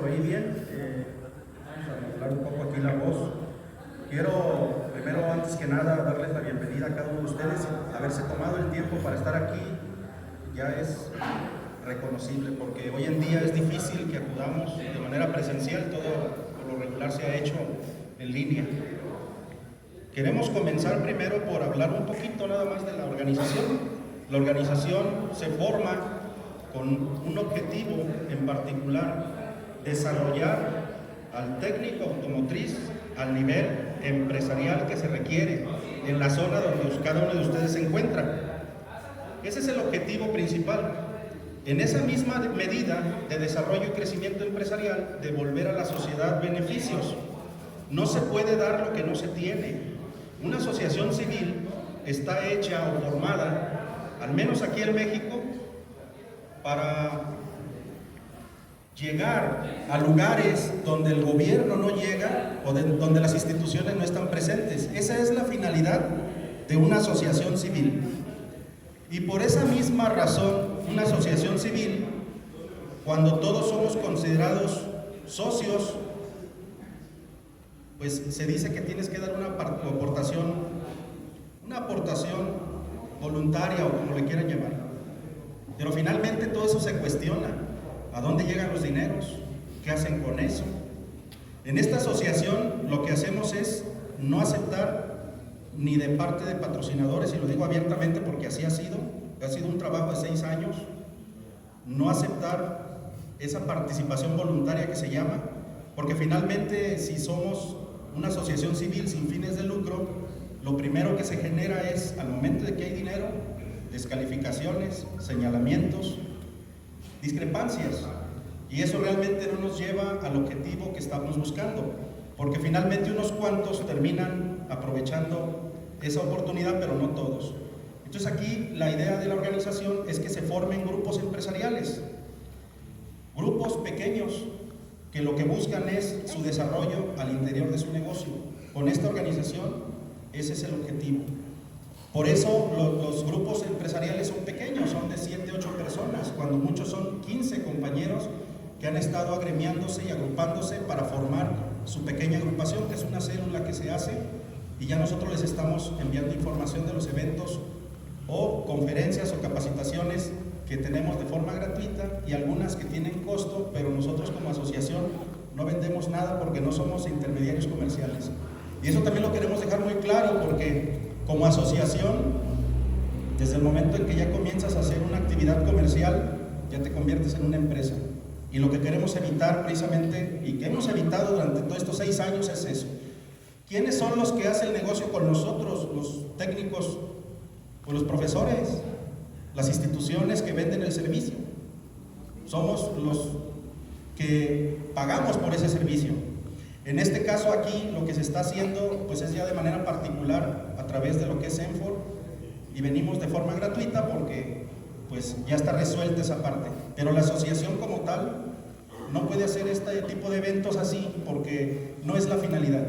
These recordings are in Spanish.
oí bien. Vamos a mejorar un poco aquí la voz. Quiero, primero, antes que nada, darles la bienvenida a cada uno de ustedes. Haberse tomado el tiempo para estar aquí ya es reconocible, porque hoy en día es difícil que acudamos de manera presencial. Todo por lo regular se ha hecho en línea. Queremos comenzar primero por hablar un poquito nada más de la organización. La organización se forma con un objetivo en particular: desarrollar al técnico automotriz al nivel empresarial que se requiere en la zona donde cada uno de ustedes se encuentra. Ese es el objetivo principal. En esa misma medida de desarrollo y crecimiento empresarial, devolver a la sociedad beneficios. No se puede dar lo que no se tiene. Una asociación civil está hecha o formada, al menos aquí en México, para llegar a lugares donde el gobierno no llega o donde las instituciones no están presentes. Esa es la finalidad de una asociación civil. Y por esa misma razón, una asociación civil, cuando todos somos considerados socios, pues se dice que tienes que dar una aportación voluntaria o como le quieran llamar. Pero finalmente todo eso se cuestiona. ¿A dónde llegan los dineros? ¿Qué hacen con eso? En esta asociación lo que hacemos es no aceptar ni de parte de patrocinadores, y lo digo abiertamente porque así ha sido un trabajo de 6 años, no aceptar esa participación voluntaria que se llama, porque finalmente si somos una asociación civil sin fines de lucro, lo primero que se genera es, al momento de que hay dinero, descalificaciones, señalamientos, discrepancias, y eso realmente no nos lleva al objetivo que estamos buscando, porque finalmente unos cuantos terminan aprovechando esa oportunidad, pero no todos. Entonces aquí la idea de la organización es que se formen grupos empresariales, grupos pequeños que lo que buscan es su desarrollo al interior de su negocio. Con esta organización ese es el objetivo. Por eso los grupos empresariales son pequeños, son de 7, 8 personas, cuando muchos son 15 compañeros que han estado agremiándose y agrupándose para formar su pequeña agrupación, que es una célula que se hace, y ya nosotros les estamos enviando información de los eventos o conferencias o capacitaciones que tenemos de forma gratuita y algunas que tienen costo, pero nosotros como asociación no vendemos nada porque no somos intermediarios comerciales. Y eso también lo queremos dejar muy claro, porque como asociación, desde el momento en que ya comienzas a hacer una actividad comercial, ya te conviertes en una empresa. Y lo que queremos evitar precisamente, y que hemos evitado durante todos estos 6 años, es eso. ¿Quiénes son los que hacen el negocio con nosotros? Los técnicos o los profesores, las instituciones que venden el servicio. Somos los que pagamos por ese servicio. En este caso aquí lo que se está haciendo pues es ya de manera particular a través de lo que es Enfor, y venimos de forma gratuita porque pues ya está resuelta esa parte, pero la asociación como tal no puede hacer este tipo de eventos así porque no es la finalidad.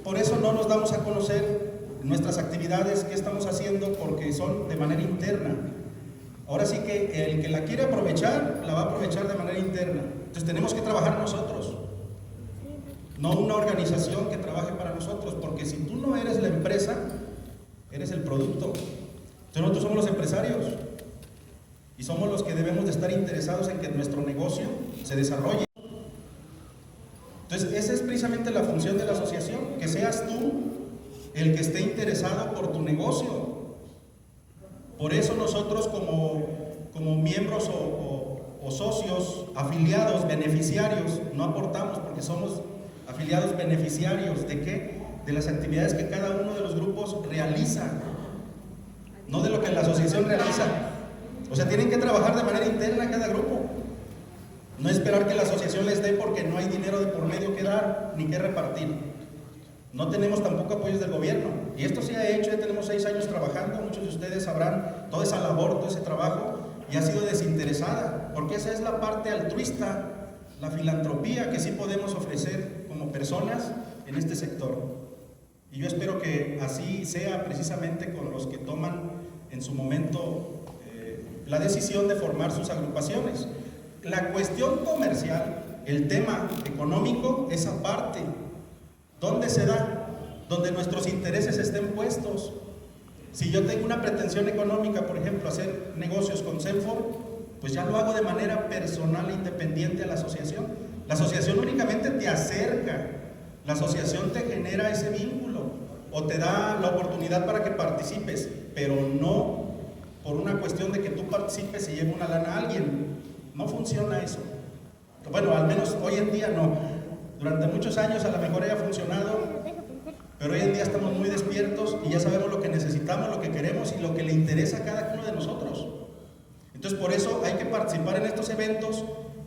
Por eso no nos damos a conocer nuestras actividades que estamos haciendo, porque son de manera interna. Ahora sí que el que la quiere aprovechar, la va a aprovechar de manera interna. Entonces tenemos que trabajar nosotros, no una organización que trabaje para nosotros, porque si tú no eres la empresa, eres el producto. Entonces nosotros somos los empresarios y somos los que debemos de estar interesados en que nuestro negocio se desarrolle. Entonces esa es precisamente la función de la asociación, que seas tú el que esté interesado por tu negocio. Por eso nosotros como miembros o socios, afiliados, beneficiarios, no aportamos, porque somos afiliados beneficiarios. ¿De qué? De las actividades que cada uno de los grupos realiza, no de lo que la asociación realiza. O sea, tienen que trabajar de manera interna cada grupo. No esperar que la asociación les dé porque no hay dinero de por medio que dar ni que repartir. No tenemos tampoco apoyos del gobierno. Y esto se ha hecho, ya tenemos 6 años trabajando. Muchos de ustedes sabrán toda esa labor, todo ese trabajo, y ha sido desinteresada, porque esa es la parte altruista, la filantropía que sí podemos ofrecer como personas en este sector. Y yo espero que así sea precisamente con los que toman en su momento la decisión de formar sus agrupaciones. La cuestión comercial el tema económico es aparte. ¿Dónde se da? Donde nuestros intereses estén puestos. Si yo tengo una pretensión económica, por ejemplo, hacer negocios con Senfor, pues ya lo hago de manera personal e independiente a la asociación. La asociación únicamente te acerca, la asociación te genera ese vínculo o te da la oportunidad para que participes, pero no por una cuestión de que tú participes y lleve una lana a alguien. No funciona eso. Bueno, al menos hoy en día no. Durante muchos años a lo mejor haya funcionado, pero hoy en día estamos muy despiertos y ya sabemos lo que necesitamos, lo que queremos y lo que le interesa a cada uno de nosotros. Entonces por eso hay que participar en estos eventos,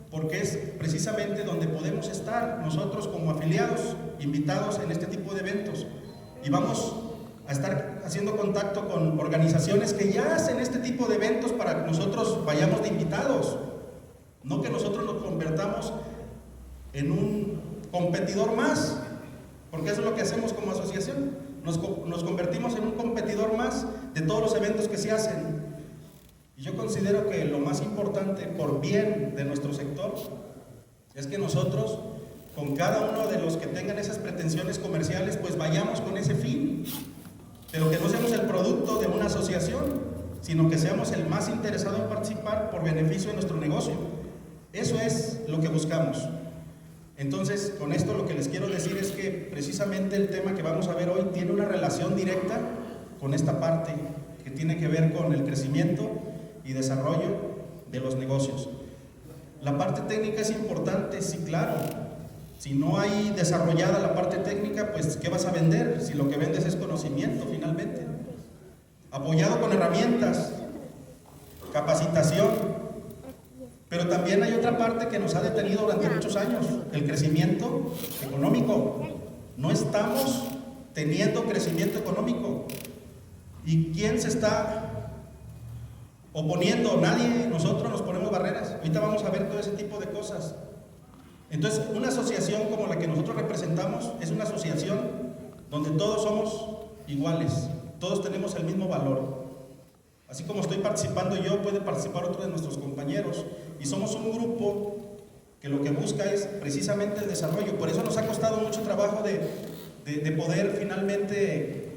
porque es precisamente donde podemos estar nosotros como afiliados, invitados en este tipo de eventos. Y vamos a estar haciendo contacto con organizaciones que ya hacen este tipo de eventos para que nosotros vayamos de invitados. No que nosotros nos convertamos en un competidor más, porque eso es lo que hacemos como asociación. Nos convertimos en un competidor más de todos los eventos que se hacen. Y yo considero que lo más importante, por bien de nuestro sector, es que nosotros, con cada uno de los que tengan esas pretensiones comerciales, pues vayamos con ese fin, pero que no seamos el producto de una asociación, sino que seamos el más interesado en participar por beneficio de nuestro negocio. Eso es lo que buscamos. Entonces, con esto lo que les quiero decir es que precisamente el tema que vamos a ver hoy tiene una relación directa con esta parte que tiene que ver con el crecimiento y desarrollo de los negocios. La parte técnica es importante, sí, claro. Si no hay desarrollada la parte técnica, pues ¿qué vas a vender? Si lo que vendes es conocimiento, finalmente. Apoyado con herramientas, capacitación. Pero también hay otra parte que nos ha detenido durante muchos años, el crecimiento económico. No estamos teniendo crecimiento económico. ¿Y quién se está oponiendo? Nadie. Nosotros nos ponemos barreras. Ahorita vamos a ver todo ese tipo de cosas. Entonces, una asociación como la que nosotros representamos es una asociación donde todos somos iguales, todos tenemos el mismo valor. Así como estoy participando yo, puede participar otro de nuestros compañeros, y somos un grupo que lo que busca es precisamente el desarrollo. Por eso nos ha costado mucho trabajo de poder finalmente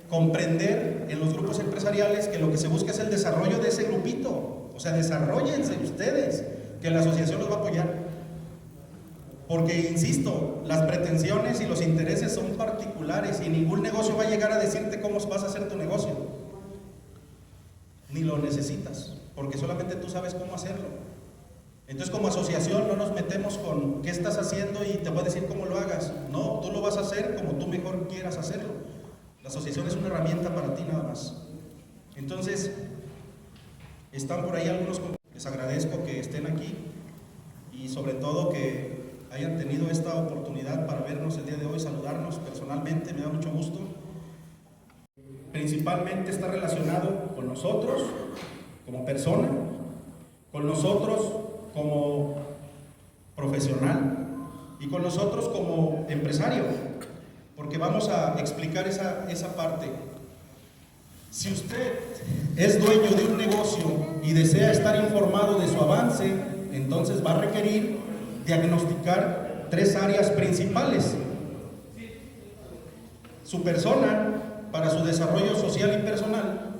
comprender en los grupos empresariales que lo que se busca es el desarrollo de ese grupito. O sea, desarróllense ustedes, que la asociación los va a apoyar. Porque, insisto, las pretensiones y los intereses son particulares y ningún negocio va a llegar a decirte cómo vas a hacer tu negocio. Ni lo necesitas, porque solamente tú sabes cómo hacerlo. Entonces, como asociación no nos metemos con qué estás haciendo y te voy a decir cómo lo hagas. No, tú lo vas a hacer como tú mejor quieras hacerlo. La asociación es una herramienta para ti nada más. Entonces, están por ahí algunos, les agradezco que estén aquí y sobre todo que hayan tenido esta oportunidad para vernos el día de hoy, saludarnos personalmente, me da mucho gusto. Principalmente está relacionado con nosotros como persona, con nosotros como profesional y con nosotros como empresario, porque vamos a explicar esa parte. Si usted es dueño de un negocio y desea estar informado de su avance, entonces va a requerir diagnosticar 3 áreas principales: su persona para su desarrollo social y personal,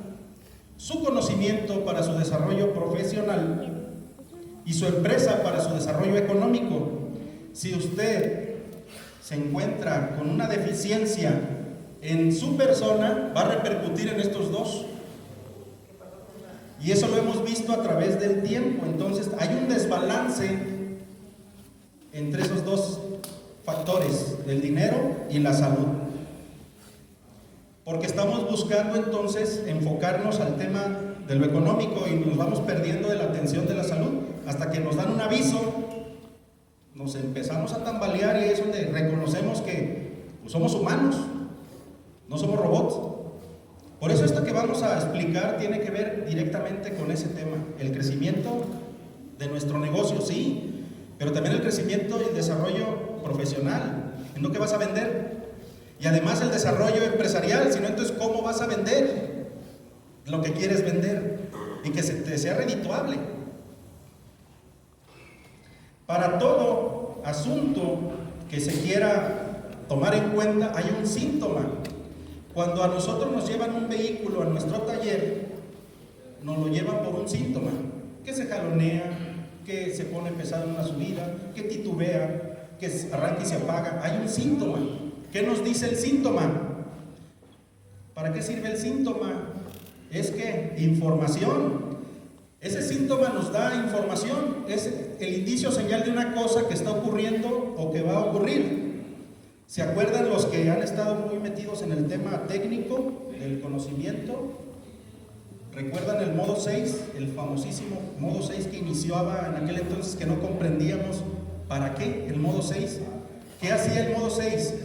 su conocimiento para su desarrollo profesional y su empresa para su desarrollo económico. Si usted se encuentra con una deficiencia en su persona, va a repercutir en estos 2. Y eso lo hemos visto a través del tiempo. Entonces hay un desbalance entre esos 2 factores, el dinero y la salud. Porque estamos buscando entonces enfocarnos al tema de lo económico y nos vamos perdiendo de la atención de la salud, hasta que nos dan un aviso, nos empezamos a tambalear y es donde reconocemos que pues, somos humanos, no somos robots. Por eso esto que vamos a explicar tiene que ver directamente con ese tema, el crecimiento de nuestro negocio, sí, pero también el crecimiento y el desarrollo profesional, en lo que vas a vender. Y además el desarrollo empresarial, si no, entonces ¿cómo vas a vender lo que quieres vender? Y que te sea redituable. Para todo asunto que se quiera tomar en cuenta hay un síntoma. Cuando a nosotros nos llevan un vehículo a nuestro taller, nos lo llevan por un síntoma, que se jalonea, que se pone pesado en una subida, que titubea, que arranca y se apaga. Hay un síntoma. ¿Qué nos dice el síntoma? ¿Para qué sirve el síntoma? Es que información. Ese síntoma nos da información, es el indicio señal de una cosa que está ocurriendo o que va a ocurrir. ¿Se acuerdan los que han estado muy metidos en el tema técnico del conocimiento? ¿Recuerdan el modo 6? El famosísimo modo 6 que iniciaba en aquel entonces, que no comprendíamos para qué el modo 6. ¿Qué hacía el modo 6?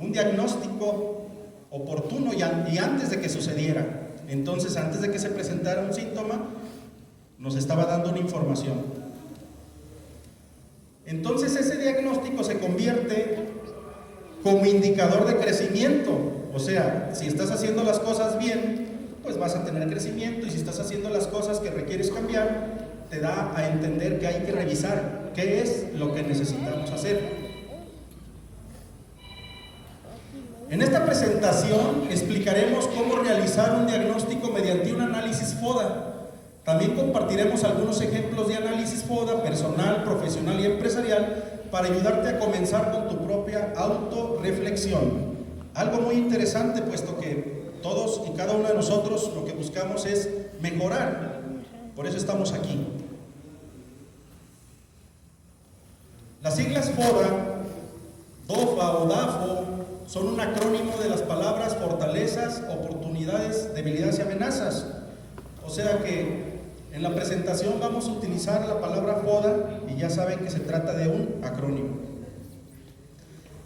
Un diagnóstico oportuno y antes de que sucediera. Entonces, antes de que se presentara un síntoma, nos estaba dando una información. Entonces, ese diagnóstico se convierte como indicador de crecimiento. O sea, si estás haciendo las cosas bien, pues vas a tener crecimiento, y si estás haciendo las cosas que requieres cambiar, te da a entender que hay que revisar qué es lo que necesitamos hacer. En esta presentación explicaremos cómo realizar un diagnóstico mediante un análisis FODA. También compartiremos algunos ejemplos de análisis FODA personal, profesional y empresarial para ayudarte a comenzar con tu propia autorreflexión. Algo muy interesante, puesto que todos y cada uno de nosotros lo que buscamos es mejorar. Por eso estamos aquí. Las siglas FODA, DOFA o DAFO, son un acrónimo de las palabras fortalezas, oportunidades, debilidades y amenazas. O sea que en la presentación vamos a utilizar la palabra FODA y ya saben que se trata de un acrónimo.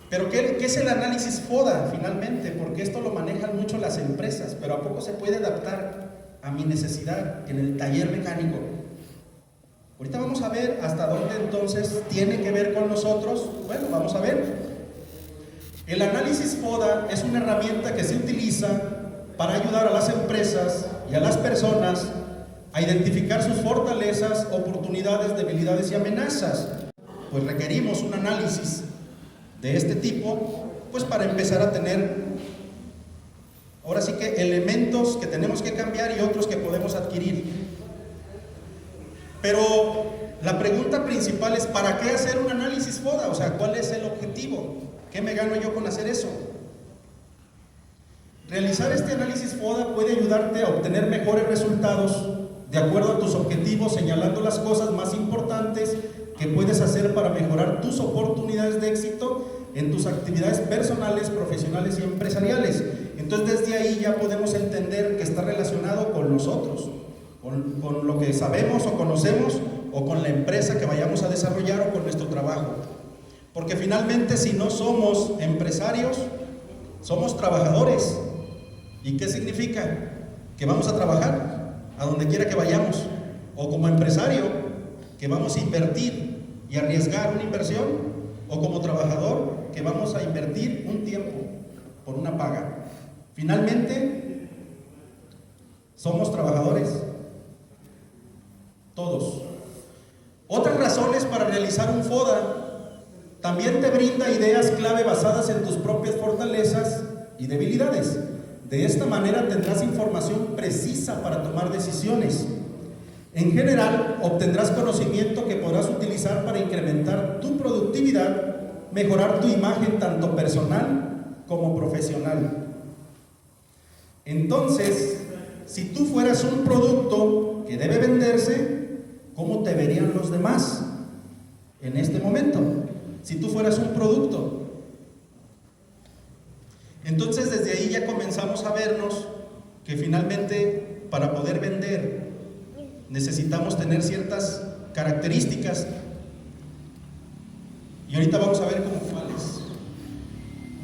Pero ¿qué es el análisis FODA finalmente? Porque esto lo manejan mucho las empresas, pero ¿a poco se puede adaptar a mi necesidad en el taller mecánico? Ahorita vamos a ver hasta dónde entonces tiene que ver con nosotros. Bueno, vamos a ver. El análisis FODA es una herramienta que se utiliza para ayudar a las empresas y a las personas a identificar sus fortalezas, oportunidades, debilidades y amenazas. Pues requerimos un análisis de este tipo, pues para empezar a tener, ahora sí que elementos que tenemos que cambiar y otros que podemos adquirir. Pero la pregunta principal es, ¿para qué hacer un análisis FODA? O sea, ¿cuál es el objetivo? ¿Qué me gano yo con hacer eso? Realizar este análisis FODA puede ayudarte a obtener mejores resultados de acuerdo a tus objetivos, señalando las cosas más importantes que puedes hacer para mejorar tus oportunidades de éxito en tus actividades personales, profesionales y empresariales. Entonces, desde ahí ya podemos entender que está relacionado con nosotros, con lo que sabemos o conocemos, o con la empresa que vayamos a desarrollar, o con nuestro trabajo. Porque finalmente, si no somos empresarios, somos trabajadores. ¿Y qué significa? Que vamos a trabajar a donde quiera que vayamos. O como empresario, que vamos a invertir y arriesgar una inversión. O como trabajador, que vamos a invertir un tiempo por una paga. Finalmente, somos trabajadores. Todos. Otras razones para realizar un FODA: también te brinda ideas clave basadas en tus propias fortalezas y debilidades. De esta manera tendrás información precisa para tomar decisiones. En general, obtendrás conocimiento que podrás utilizar para incrementar tu productividad, mejorar tu imagen tanto personal como profesional. Entonces, si tú fueras un producto que debe venderse, ¿cómo te verían los demás en este momento? Si tú fueras un producto. Entonces, desde ahí ya comenzamos a vernos que finalmente, para poder vender, necesitamos tener ciertas características. Y ahorita vamos a ver cómo cuáles.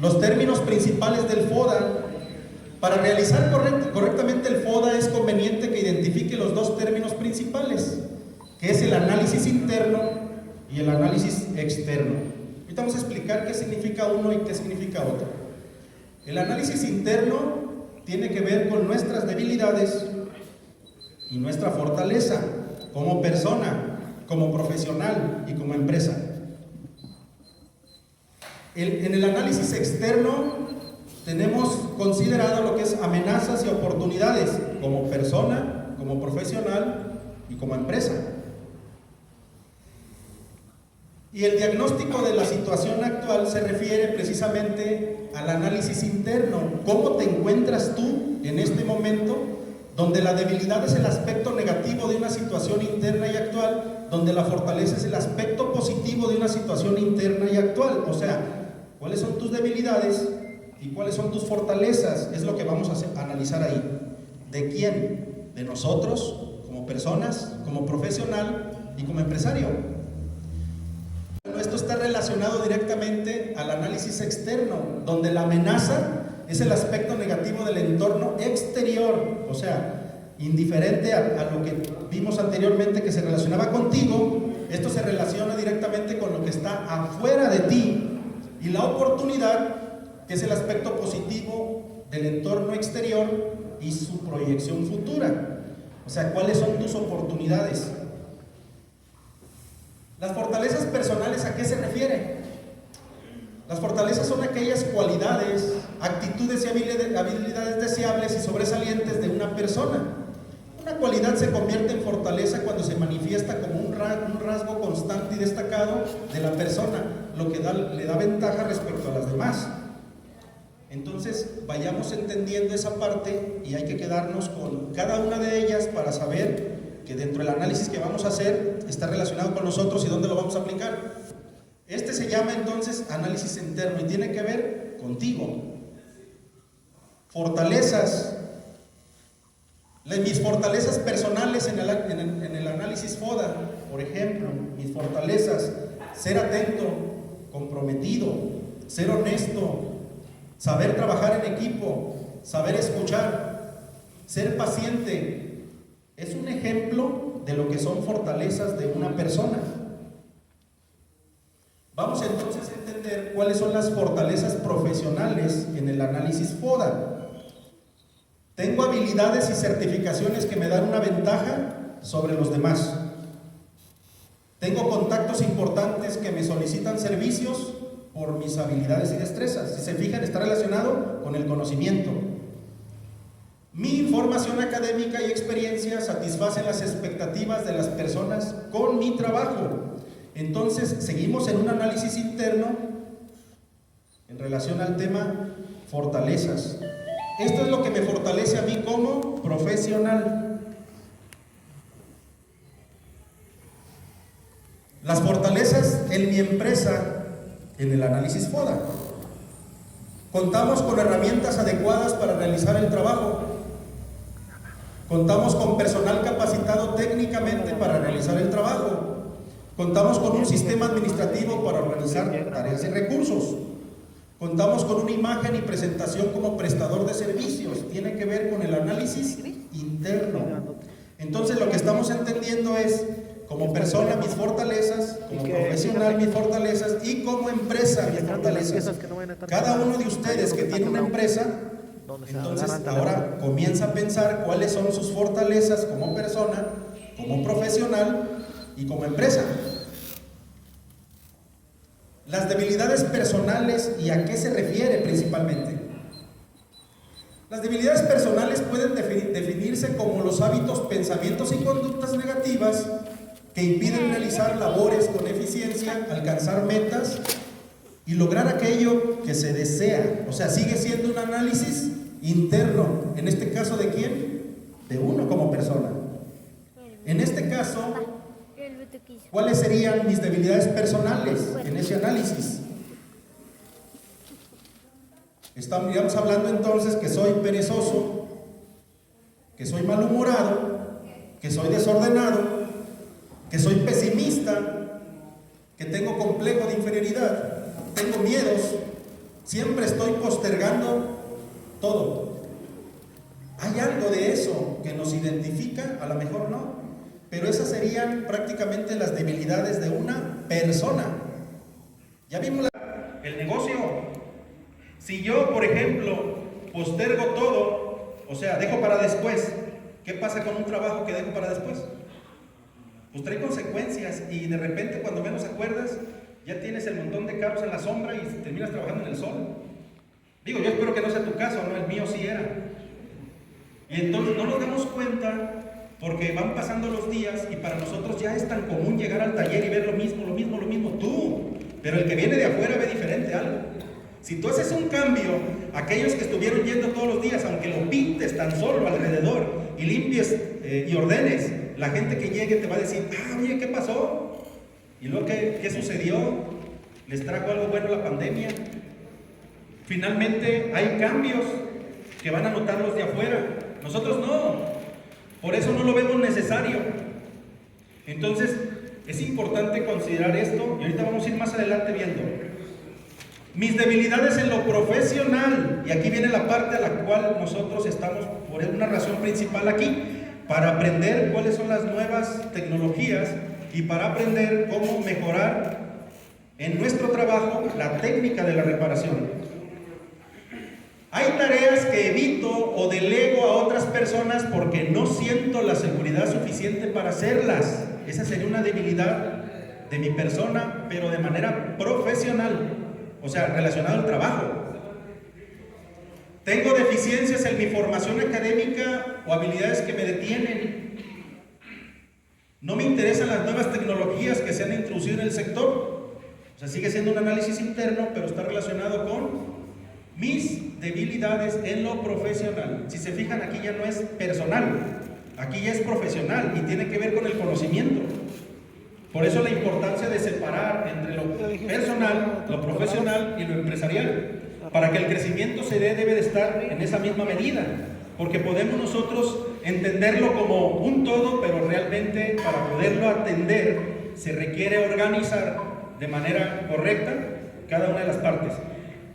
Los términos principales del FODA. Para realizar correctamente el FODA es conveniente que identifique los dos términos principales, que es el análisis interno y el análisis externo. Ahorita vamos a explicar qué significa uno y qué significa otro. El análisis interno tiene que ver con nuestras debilidades y nuestra fortaleza como persona. como profesional y como empresa. En el análisis externo tenemos considerado lo que es amenazas y oportunidades como persona, como profesional y como empresa. Y el diagnóstico de la situación actual se refiere precisamente al análisis interno. ¿Cómo te encuentras tú en este momento, donde la debilidad es el aspecto negativo de una situación interna y actual, donde la fortaleza es el aspecto positivo de una situación interna y actual? O sea, ¿cuáles son tus debilidades y cuáles son tus fortalezas? Es lo que vamos a analizar ahí. ¿De quién? De nosotros, como personas, como profesional y como empresario. Esto está relacionado directamente al análisis externo, donde la amenaza es el aspecto negativo del entorno exterior, o sea, indiferente a lo que vimos anteriormente que se relacionaba contigo. Esto se relaciona directamente con lo que está afuera de ti, y la oportunidad, que es el aspecto positivo del entorno exterior y su proyección futura. O sea, ¿cuáles son tus oportunidades? Las fortalezas personales, ¿a qué se refiere? Las fortalezas son aquellas cualidades, actitudes y habilidades deseables y sobresalientes de una persona. Una cualidad se convierte en fortaleza cuando se manifiesta como un rasgo constante y destacado de la persona, lo que le da ventaja respecto a las demás. Entonces, vayamos entendiendo esa parte y hay que quedarnos con cada una de ellas para saber que dentro del análisis que vamos a hacer está relacionado con nosotros y dónde lo vamos a aplicar. Este se llama entonces análisis interno y tiene que ver contigo. Fortalezas. Mis fortalezas personales en el análisis FODA, por ejemplo, mis fortalezas: ser atento, comprometido, ser honesto, saber trabajar en equipo, saber escuchar, ser paciente. Es un ejemplo de lo que son fortalezas de una persona. Vamos entonces a entender cuáles son las fortalezas profesionales en el análisis FODA. Tengo habilidades y certificaciones que me dan una ventaja sobre los demás. Tengo contactos importantes que me solicitan servicios por mis habilidades y destrezas. Si se fijan, está relacionado con el conocimiento. Mi información académica y experiencia satisfacen las expectativas de las personas con mi trabajo. Entonces, seguimos en un análisis interno en relación al tema fortalezas. Esto es lo que me fortalece a mí como profesional. Las fortalezas en mi empresa, en el análisis FODA. Contamos con herramientas adecuadas para realizar el trabajo. Contamos con personal capacitado técnicamente para realizar el trabajo. Contamos con un sistema administrativo para organizar tareas y recursos. Contamos con una imagen y presentación como prestador de servicios. Tiene que ver con el análisis interno. Entonces, lo que estamos entendiendo es, como persona, mis fortalezas, como profesional, mis fortalezas, y como empresa, mis fortalezas. Cada uno de ustedes que tiene una empresa, entonces ahora comienza a pensar cuáles son sus fortalezas como persona, como profesional y como empresa. Las debilidades personales, ¿y a qué se refiere principalmente? Las debilidades personales pueden definirse como los hábitos, pensamientos y conductas negativas que impiden realizar labores con eficiencia, alcanzar metas y lograr aquello que se desea. O sea, sigue siendo un análisis interno. En este caso, ¿de quién? De uno como persona. En este caso, ¿cuáles serían mis debilidades personales en ese análisis? Estamos hablando entonces que soy perezoso, que soy malhumorado, que soy desordenado, que soy pesimista, que tengo complejo de inferioridad, tengo miedos, siempre estoy postergando todo. ¿Hay algo de eso que nos identifica? A lo mejor no, pero esas serían prácticamente las debilidades de una persona. Ya vimos el negocio. Si yo, por ejemplo, postergo todo, o sea, dejo para después, ¿qué pasa con un trabajo que dejo para después? pues trae consecuencias y de repente cuando menos acuerdas, ya tienes el montón de carros en la sombra y terminas trabajando en el sol. Digo, yo espero que no sea tu caso, ¿no? El mío sí era. Y entonces no nos damos cuenta porque van pasando los días y para nosotros ya es tan común llegar al taller y ver lo mismo, tú. Pero el que viene de afuera ve diferente algo. Si tú haces un cambio, aquellos que estuvieron yendo todos los días, aunque lo pintes tan solo alrededor y limpies y ordenes, la gente que llegue te va a decir, oye, ¿qué pasó? ¿Y luego qué sucedió? ¿Les trajo algo bueno la pandemia? Finalmente hay cambios que van a notar los de afuera. Nosotros no. Por eso no lo vemos necesario. Entonces, es importante considerar esto y ahorita vamos a ir más adelante viendo. Mis debilidades en lo profesional, y aquí viene la parte a la cual nosotros estamos por una razón principal aquí, para aprender cuáles son las nuevas tecnologías y para aprender cómo mejorar en nuestro trabajo la técnica de la reparación. Hay tareas que evito o delego a otras personas porque no siento la seguridad suficiente para hacerlas. Esa sería una debilidad de mi persona, pero de manera profesional, o sea, relacionado al trabajo. Tengo deficiencias en mi formación académica o habilidades que me detienen. No me interesan las nuevas tecnologías que se han introducido en el sector. O sea, sigue siendo un análisis interno, pero está relacionado con mis debilidades en lo profesional. Si se fijan, aquí ya no es personal, aquí ya es profesional y tiene que ver con el conocimiento. Por eso la importancia de separar entre lo personal, lo profesional y lo empresarial. Para que el crecimiento se dé, debe de estar en esa misma medida, porque podemos nosotros entenderlo como un todo, pero realmente para poderlo atender se requiere organizar de manera correcta cada una de las partes.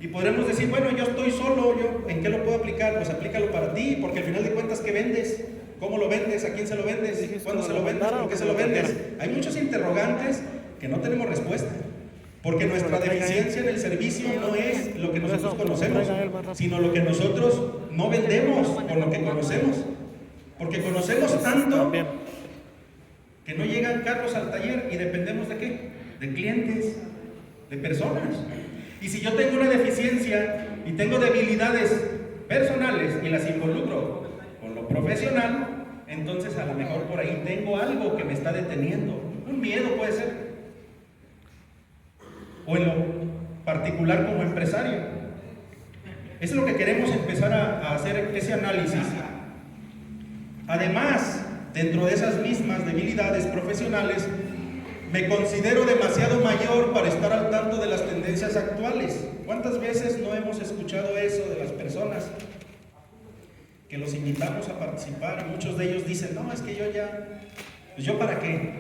Y podremos decir, bueno, yo estoy solo, ¿en qué lo puedo aplicar? Pues aplícalo para ti, porque al final de cuentas, ¿qué vendes? ¿Cómo lo vendes? ¿A quién se lo vendes? ¿Cuándo se lo vendes? ¿Por qué se lo vendes? Hay muchos interrogantes que no tenemos respuesta, porque nuestra deficiencia en el servicio no es lo que nosotros conocemos, sino lo que nosotros no vendemos con lo que conocemos, porque conocemos tanto que no llegan carros al taller y dependemos ¿de qué? De clientes, de personas. Y si yo tengo una deficiencia y tengo debilidades personales y las involucro con lo profesional, entonces a lo mejor por ahí tengo algo que me está deteniendo. Un miedo puede ser. O en lo particular como empresario. Eso es lo que queremos empezar a hacer ese análisis. Además, dentro de esas mismas debilidades profesionales, me considero demasiado mayor para estar al tanto de las tendencias actuales. ¿Cuántas veces no hemos escuchado eso de las personas que los invitamos a participar y muchos de ellos dicen, no, es que yo ya, pues yo para qué?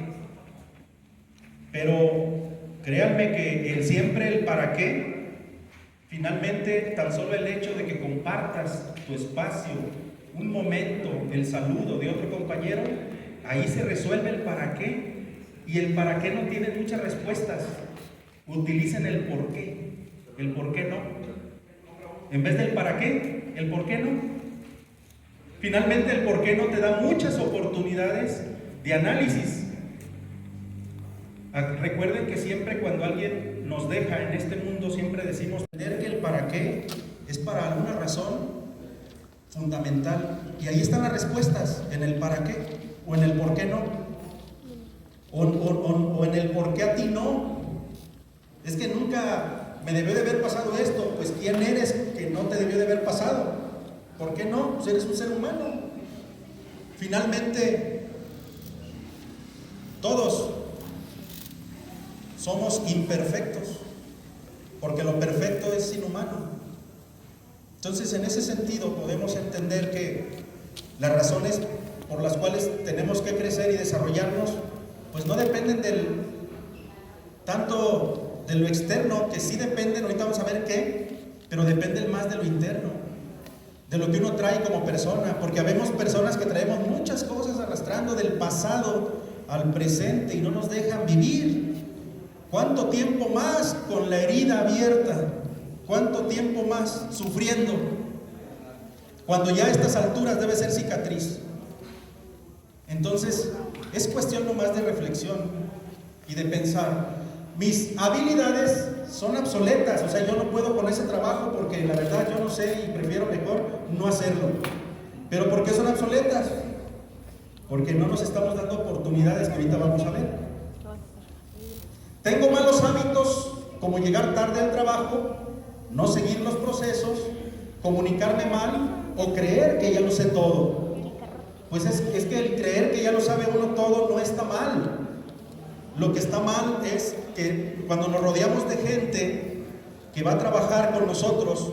Pero créanme que siempre el para qué, finalmente tan solo el hecho de que compartas tu espacio, un momento, el saludo de otro compañero, ahí se resuelve el para qué. Y el para qué no tiene muchas respuestas. Utilicen el por qué. El por qué no. En vez del para qué, el por qué no. Finalmente el por qué no te da muchas oportunidades de análisis. Recuerden que siempre cuando alguien nos deja en este mundo, siempre decimos entender que el para qué es para alguna razón fundamental. Y ahí están las respuestas, en el para qué o en el por qué no. O en el por qué a ti no. Es que nunca me debió de haber pasado esto. Pues ¿quién eres que no te debió de haber pasado? ¿Por qué no? Pues eres un ser humano. Finalmente, todos somos imperfectos, porque lo perfecto es inhumano. Entonces, en ese sentido podemos entender que las razones por las cuales tenemos que crecer y desarrollarnos pues no dependen tanto de lo externo, que sí dependen, ahorita vamos a ver qué, pero dependen más de lo interno, de lo que uno trae como persona, porque habemos personas que traemos muchas cosas arrastrando del pasado al presente y no nos dejan vivir. ¿Cuánto tiempo más con la herida abierta? ¿Cuánto tiempo más sufriendo? Cuando ya a estas alturas debe ser cicatriz. Entonces, es cuestión nomás de reflexión y de pensar, mis habilidades son obsoletas, o sea, yo no puedo con ese trabajo porque la verdad yo no sé y prefiero mejor no hacerlo. ¿Pero por qué son obsoletas? Porque no nos estamos dando oportunidades que ahorita vamos a ver. Tengo malos hábitos como llegar tarde al trabajo, no seguir los procesos, comunicarme mal o creer que ya lo sé todo. Pues es que el creer que ya lo sabe uno todo no está mal. Lo que está mal es que cuando nos rodeamos de gente que va a trabajar con nosotros,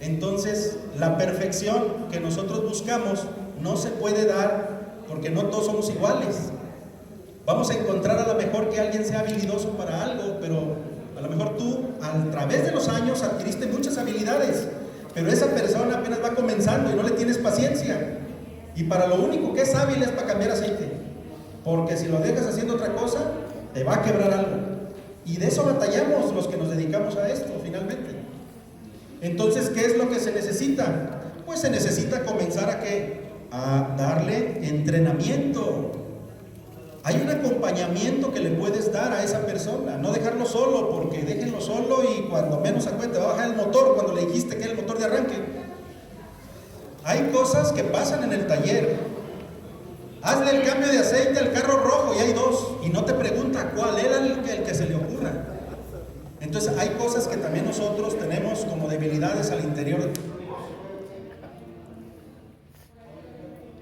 entonces la perfección que nosotros buscamos no se puede dar porque no todos somos iguales. Vamos a encontrar a lo mejor que alguien sea habilidoso para algo, pero a lo mejor tú a través de los años adquiriste muchas habilidades, pero esa persona apenas va comenzando y no le tienes paciencia. Y para lo único que es hábil es para cambiar aceite, porque si lo dejas haciendo otra cosa, te va a quebrar algo. Y de eso batallamos los que nos dedicamos a esto finalmente. Entonces, ¿qué es lo que se necesita? Pues se necesita comenzar a ¿qué? A darle entrenamiento. Hay un acompañamiento que le puedes dar a esa persona, no dejarlo solo, porque déjenlo solo y cuando menos se acuerde te va a bajar el motor cuando le dijiste que era el motor de arranque. Hay cosas que pasan en el taller. Hazle el cambio de aceite al carro rojo y hay dos, y no te pregunta cuál era el que se le ocurra. Entonces hay cosas que también nosotros tenemos como debilidades al interior.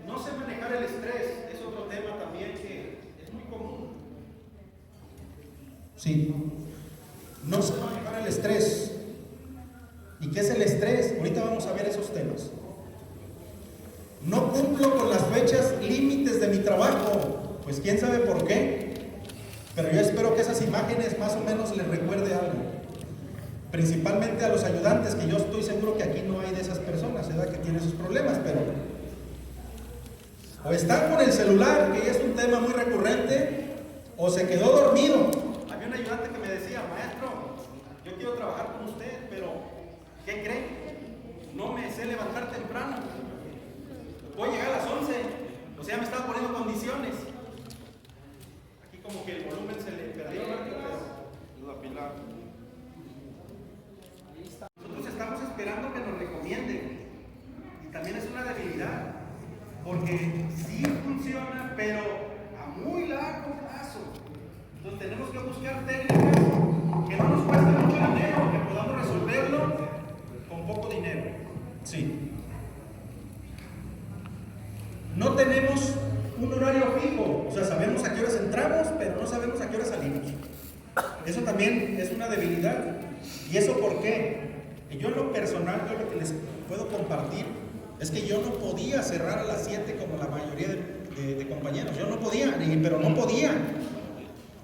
No sé manejar el estrés, es otro tema también que es muy común. Sí, no sé manejar el estrés. ¿Y qué es el estrés? Ahorita vamos a ver esos temas. No cumplo con las fechas límites de mi trabajo, pues quién sabe por qué, pero yo espero que esas imágenes más o menos les recuerde algo, principalmente a los ayudantes, que yo estoy seguro que aquí no hay de esas personas, ¿verdad? Que tienen sus problemas, pero o están con el celular, que ya es un tema muy recurrente, o se quedó dormido. Había un ayudante que me decía, maestro, yo quiero trabajar con usted, pero ¿qué cree? No me sé levantar temprano. Voy a llegar a las 11, o sea, me estaba poniendo condiciones. Aquí como que el volumen se le perdió, ¿no? La pila. Nosotros estamos esperando que nos recomienden. Y también es una debilidad, porque sí funciona, pero a muy largo plazo. Entonces tenemos que buscar técnicas que no nos cuesten mucho dinero, que podamos resolverlo con poco dinero. Sí. No tenemos un horario fijo, o sea, sabemos a qué horas entramos, pero no sabemos a qué horas salimos. Eso también es una debilidad. ¿Y eso por qué? Yo en lo personal, yo lo que les puedo compartir es que yo no podía cerrar a las 7 como la mayoría de compañeros. Yo no podía, pero no podía,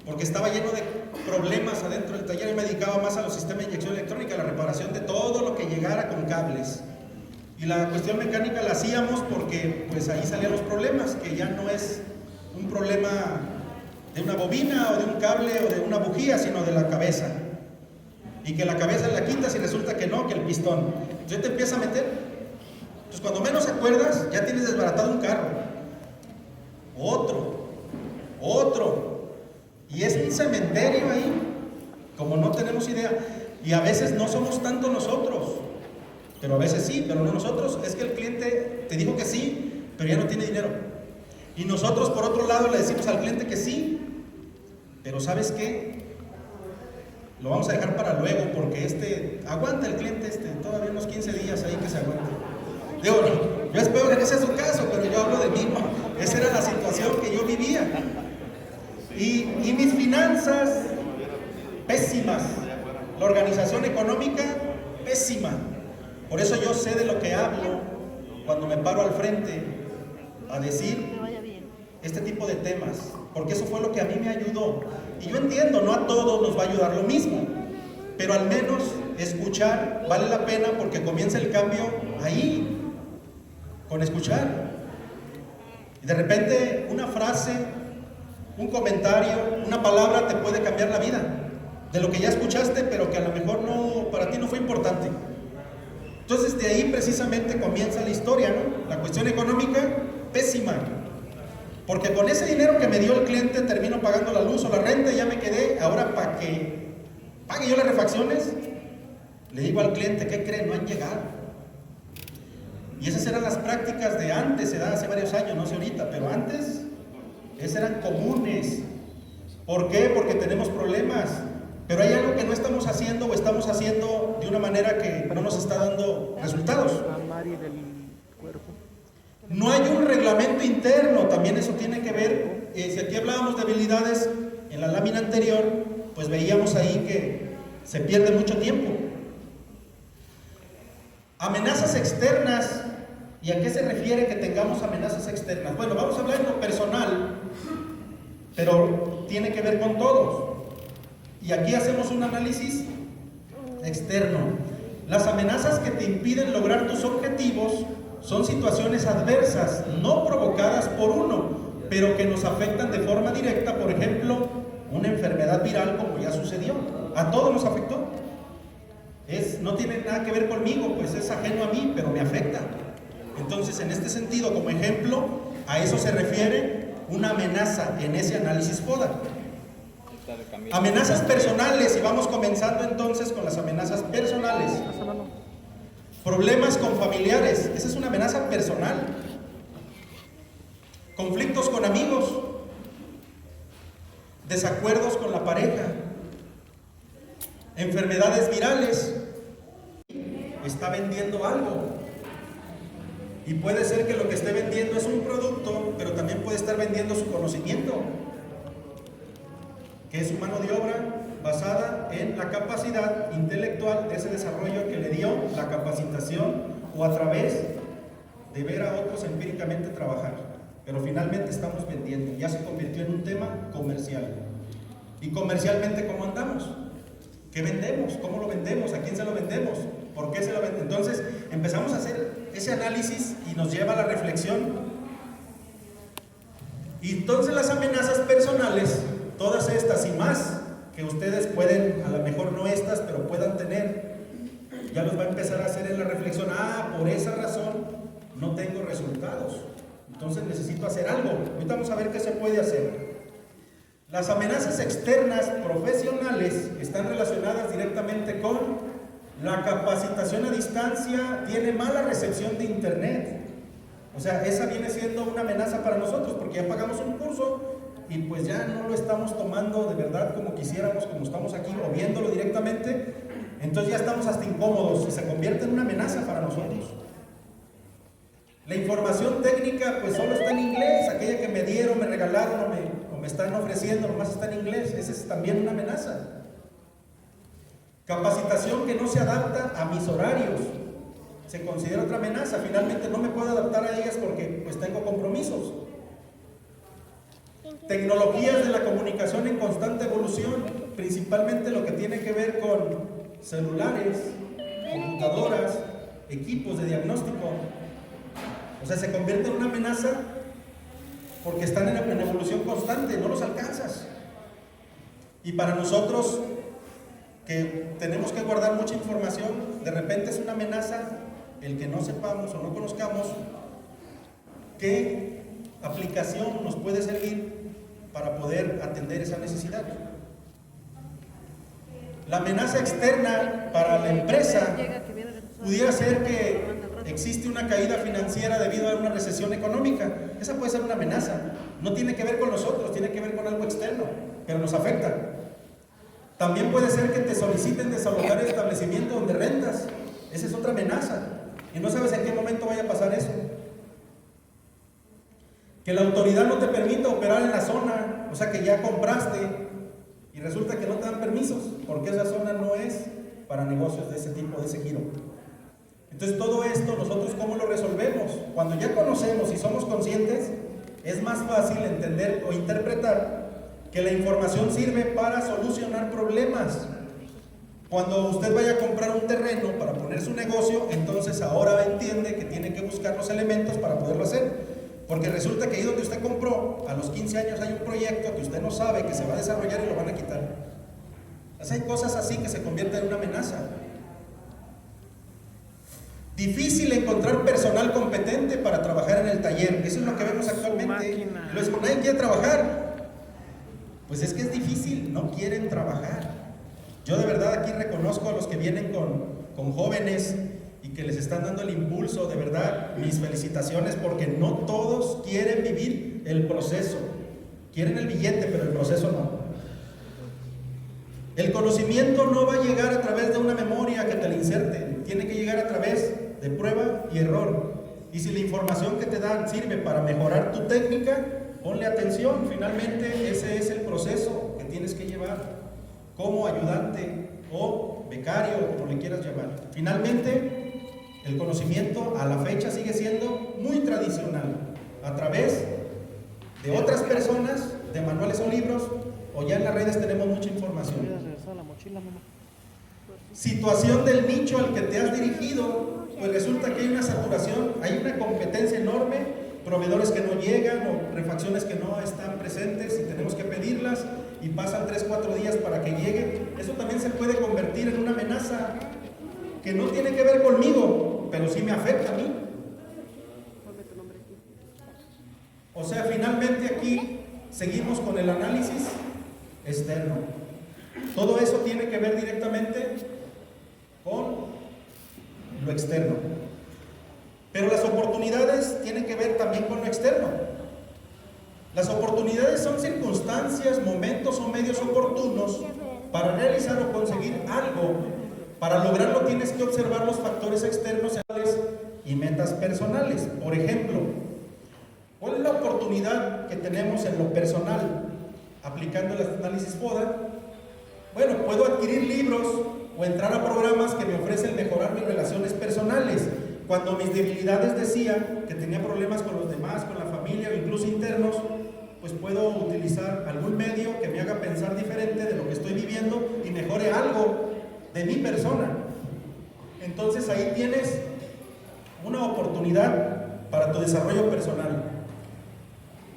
porque estaba lleno de problemas adentro del taller y me dedicaba más a los sistemas de inyección electrónica, a la reparación de todo lo que llegara con cables. Y la cuestión mecánica la hacíamos porque pues ahí salían los problemas, que ya no es un problema de una bobina o de un cable o de una bujía, sino de la cabeza. Y que la cabeza la quitas y resulta que no, que el pistón. Entonces te empieza a meter. Entonces cuando menos acuerdas, ya tienes desbaratado un carro. Otro. Y es un cementerio ahí, como no tenemos idea. Y a veces no somos tanto nosotros. Pero a veces sí, pero no nosotros. Es que el cliente te dijo que sí, pero ya no tiene dinero. Y nosotros por otro lado le decimos al cliente que sí, pero ¿sabes qué? Lo vamos a dejar para luego porque aguanta el cliente todavía unos 15 días ahí que se aguante. Digo, yo espero que no sea su caso, pero yo hablo de mí, ¿no? Esa era la situación que yo vivía. Y mis finanzas, pésimas. La organización económica, pésima. Por eso yo sé de lo que hablo cuando me paro al frente a decir este tipo de temas, porque eso fue lo que a mí me ayudó. Y yo entiendo, no a todos nos va a ayudar lo mismo, pero al menos escuchar vale la pena porque comienza el cambio ahí, con escuchar. Y de repente una frase, un comentario, una palabra te puede cambiar la vida, de lo que ya escuchaste, pero que a lo mejor no, para ti no fue importante. Entonces de ahí precisamente comienza la historia, ¿no? La cuestión económica, pésima. Porque con ese dinero que me dio el cliente termino pagando la luz o la renta y ya me quedé. Ahora, para que pague yo las refacciones, le digo al cliente, ¿qué cree? No han llegado. Y esas eran las prácticas de antes, se da hace varios años, no sé ahorita, pero antes esas eran comunes. ¿Por qué? Porque tenemos problemas. Pero hay algo que no estamos haciendo o estamos haciendo de una manera que no nos está dando resultados. No hay un reglamento interno, también eso tiene que ver. Si aquí hablábamos de habilidades en la lámina anterior, pues veíamos ahí que se pierde mucho tiempo. Amenazas externas. ¿Y a qué se refiere que tengamos amenazas externas? Bueno, vamos a hablar en lo personal, pero tiene que ver con todos. Y aquí hacemos un análisis externo. Las amenazas que te impiden lograr tus objetivos son situaciones adversas, no provocadas por uno, pero que nos afectan de forma directa. Por ejemplo, una enfermedad viral, como ya sucedió. A todos nos afectó. No tiene nada que ver conmigo, pues es ajeno a mí, pero me afecta. Entonces, en este sentido, como ejemplo, a eso se refiere una amenaza en ese análisis FODA. Amenazas personales, y vamos comenzando entonces con las amenazas personales. Problemas con familiares, esa es una amenaza personal. Conflictos con amigos, desacuerdos con la pareja, enfermedades virales. Está vendiendo algo. Y puede ser que lo que esté vendiendo es un producto, pero también puede estar vendiendo su conocimiento, que es su mano de obra basada en la capacidad intelectual de ese desarrollo que le dio la capacitación o a través de ver a otros empíricamente trabajar. Pero finalmente estamos vendiendo, ya se convirtió en un tema comercial. ¿Y comercialmente cómo andamos? ¿Qué vendemos? ¿Cómo lo vendemos? ¿A quién se lo vendemos? ¿Por qué se lo vendemos? Entonces empezamos a hacer ese análisis y nos lleva a la reflexión. Y entonces las amenazas personales, todas estas y más que ustedes pueden, a lo mejor no estas, pero puedan tener, ya los va a empezar a hacer en la reflexión. Por esa razón no tengo resultados, entonces necesito hacer algo. Ahorita vamos a ver qué se puede hacer. Las amenazas externas profesionales están relacionadas directamente con la capacitación a distancia. Tiene mala recepción de internet. O sea, esa viene siendo una amenaza para nosotros porque ya pagamos un curso y pues ya no lo estamos tomando de verdad como quisiéramos, como estamos aquí o viéndolo directamente. Entonces ya estamos hasta incómodos y se convierte en una amenaza para nosotros. La información técnica pues solo está en inglés. Aquella que me dieron, me regalaron o me están ofreciendo nomás está en inglés. Esa es también una amenaza. Capacitación que no se adapta a mis horarios, se considera otra amenaza. Finalmente no me puedo adaptar a ellas porque pues tengo compromisos. Tecnologías de la comunicación en constante evolución, principalmente lo que tiene que ver con celulares, computadoras, equipos de diagnóstico. O sea, se convierte en una amenaza porque están en evolución constante, no los alcanzas. Y para nosotros que tenemos que guardar mucha información, de repente es una amenaza el que no sepamos o no conozcamos qué aplicación nos puede servir para poder atender esa necesidad. La amenaza externa para la empresa pudiera ser que existe una caída financiera debido a una recesión económica. Esa puede ser una amenaza. No tiene que ver con nosotros, tiene que ver con algo externo, pero nos afecta. También puede ser que te soliciten desalojar el establecimiento donde rentas. Esa es otra amenaza. Y no sabes en qué momento vaya a pasar eso. Que la autoridad no te permita operar en la zona, o sea que ya compraste y resulta que no te dan permisos, porque esa zona no es para negocios de ese tipo, de ese giro. Entonces todo esto, nosotros ¿cómo lo resolvemos? Cuando ya conocemos y somos conscientes, es más fácil entender o interpretar que la información sirve para solucionar problemas. Cuando usted vaya a comprar un terreno para poner su negocio, entonces ahora entiende que tiene que buscar los elementos para poderlo hacer. Porque resulta que ahí donde usted compró, a los 15 años hay un proyecto que usted no sabe que se va a desarrollar y lo van a quitar. Entonces hay cosas así que se convierten en una amenaza. Difícil encontrar personal competente para trabajar en el taller. Eso es lo que vemos actualmente. Luego, nadie quiere trabajar. Pues es que es difícil, no quieren trabajar. Yo de verdad aquí reconozco a los que vienen con jóvenes y que les están dando el impulso. De verdad, mis felicitaciones, porque no todos quieren vivir el proceso. Quieren el billete, pero el proceso no. El conocimiento no va a llegar a través de una memoria que te la inserte, tiene que llegar a través de prueba y error. Y si la información que te dan sirve para mejorar tu técnica, ponle atención. Finalmente ese es el proceso que tienes que llevar como ayudante o becario, o como le quieras llamar. Finalmente, el conocimiento a la fecha sigue siendo muy tradicional, a través de otras personas, de manuales o libros, o ya en las redes tenemos mucha información. Situación del nicho al que te has dirigido, pues resulta que hay una saturación, hay una competencia enorme, proveedores que no llegan o refacciones que no están presentes y tenemos que pedirlas y pasan 3-4 días para que lleguen. Eso también se puede convertir en una amenaza que no tiene que ver conmigo, pero sí me afecta a mí. O sea, finalmente aquí seguimos con el análisis externo. Todo eso tiene que ver directamente con lo externo. Pero las oportunidades tienen que ver también con lo externo. Las oportunidades son circunstancias, momentos o medios oportunos para realizar o conseguir algo. Para lograrlo tienes que observar los factores externos y metas personales. Por ejemplo, ¿cuál es la oportunidad que tenemos en lo personal aplicando el análisis FODA? Bueno, puedo adquirir libros o entrar a programas que me ofrecen mejorar mis relaciones personales. Cuando mis debilidades decía que tenía problemas con los demás, con la familia o incluso internos, pues puedo utilizar algún medio que me haga pensar diferente de lo que estoy viviendo y mejore algo de mi persona. Entonces ahí tienes una oportunidad para tu desarrollo personal.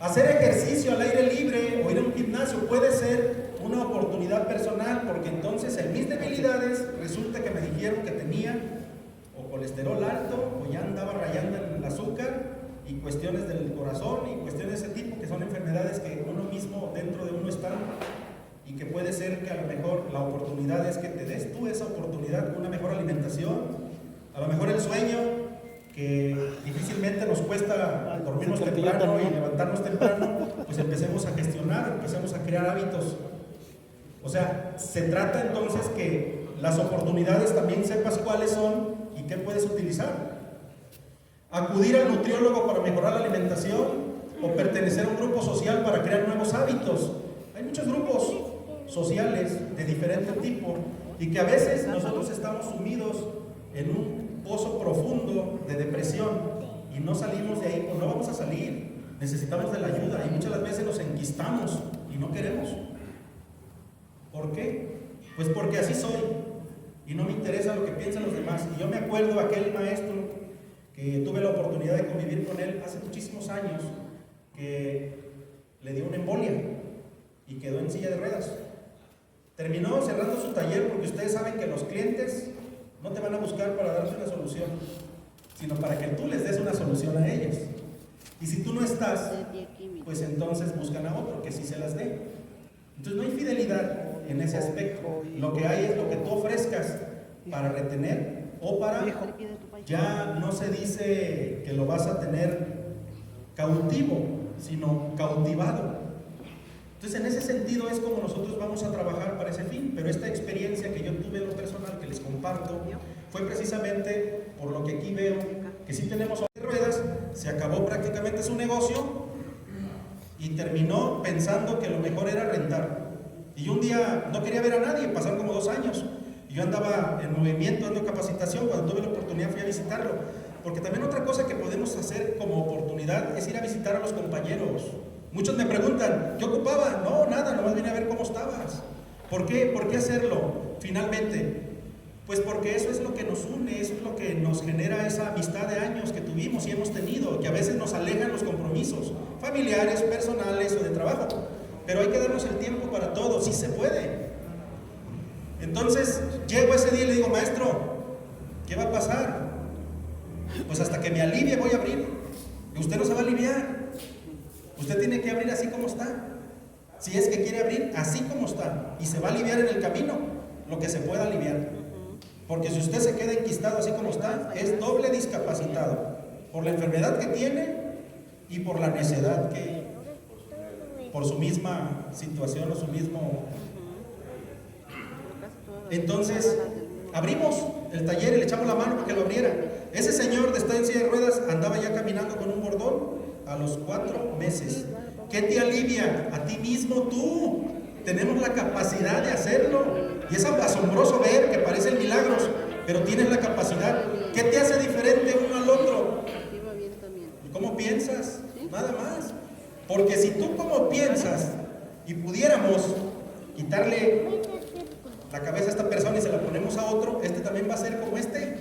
Hacer ejercicio al aire libre o ir a un gimnasio puede ser una oportunidad personal, porque entonces en mis debilidades resulta que me dijeron que tenía o colesterol alto o ya andaba rayando en el azúcar y cuestiones del corazón y cuestiones de ese tipo, que son enfermedades que uno mismo dentro de uno está, y que puede ser que a lo mejor la oportunidad es que te des tú esa oportunidad con una mejor alimentación, a lo mejor el sueño, que difícilmente nos cuesta dormirnos temprano y levantarnos temprano, pues empecemos a gestionar, empecemos a crear hábitos. O sea, se trata entonces que las oportunidades también sepas cuáles son y qué puedes utilizar. Acudir al nutriólogo para mejorar la alimentación o pertenecer a un grupo social para crear nuevos hábitos. Hay muchos grupos sociales de diferente tipo y que a veces nosotros estamos sumidos en un pozo profundo de depresión y no salimos de ahí, pues no vamos a salir. Necesitamos de la ayuda y muchas veces nos enquistamos y no queremos. ¿Por qué? Pues porque así soy y no me interesa lo que piensan los demás. Y yo me acuerdo aquel maestro que tuve la oportunidad de convivir con él hace muchísimos años, que le dio una embolia y quedó en silla de ruedas. Terminó cerrando su taller porque ustedes saben que los clientes no te van a buscar para darte una solución, sino para que tú les des una solución a ellos. Y si tú no estás, pues entonces buscan a otro que sí se las dé. Entonces no hay fidelidad en ese aspecto. Lo que hay es lo que tú ofrezcas para retener o para... Ya no se dice que lo vas a tener cautivo, sino cautivado. Entonces en ese sentido es como nosotros vamos a trabajar para ese fin. Pero esta experiencia que yo tuve en lo personal, que les comparto, fue precisamente por lo que aquí veo que sí tenemos ruedas, se acabó prácticamente su negocio y terminó pensando que lo mejor era rentar. Y yo un día no quería ver a nadie, pasaron como 2 años. Y yo andaba en movimiento, dando capacitación. Cuando tuve la oportunidad fui a visitarlo. Porque también otra cosa que podemos hacer como oportunidad es ir a visitar a los compañeros. Muchos me preguntan, ¿qué ocupaba? No, nada, nomás vine a ver cómo estabas. ¿Por qué? ¿Por qué hacerlo? Finalmente, pues porque eso es lo que nos une, eso es lo que nos genera esa amistad de años que tuvimos y hemos tenido, que a veces nos alejan los compromisos familiares, personales o de trabajo. Pero hay que darnos el tiempo para todo, si se puede. Entonces, llego ese día y le digo, maestro, ¿qué va a pasar? Pues hasta que me alivie voy a abrir. Y usted no se va a aliviar. Usted tiene que abrir así como está. Si es que quiere abrir así como está, y se va a aliviar en el camino lo que se pueda aliviar. Porque si usted se queda enquistado así como está, es doble discapacitado por la enfermedad que tiene y por la necedad que, por su misma situación o su mismo. Entonces abrimos el taller y le echamos la mano para que lo abriera. Ese señor de estar en silla de ruedas andaba ya caminando con un bordón a los 4 meses. ¿Qué te alivia? A ti mismo, tú. Tenemos la capacidad de hacerlo. Y es asombroso ver que parecen milagros, pero tienes la capacidad. ¿Qué te hace diferente uno al otro? ¿Cómo piensas? Nada más. Porque si tú como piensas y pudiéramos quitarle la cabeza a esta persona y se la ponemos a otro, este también va a ser como este.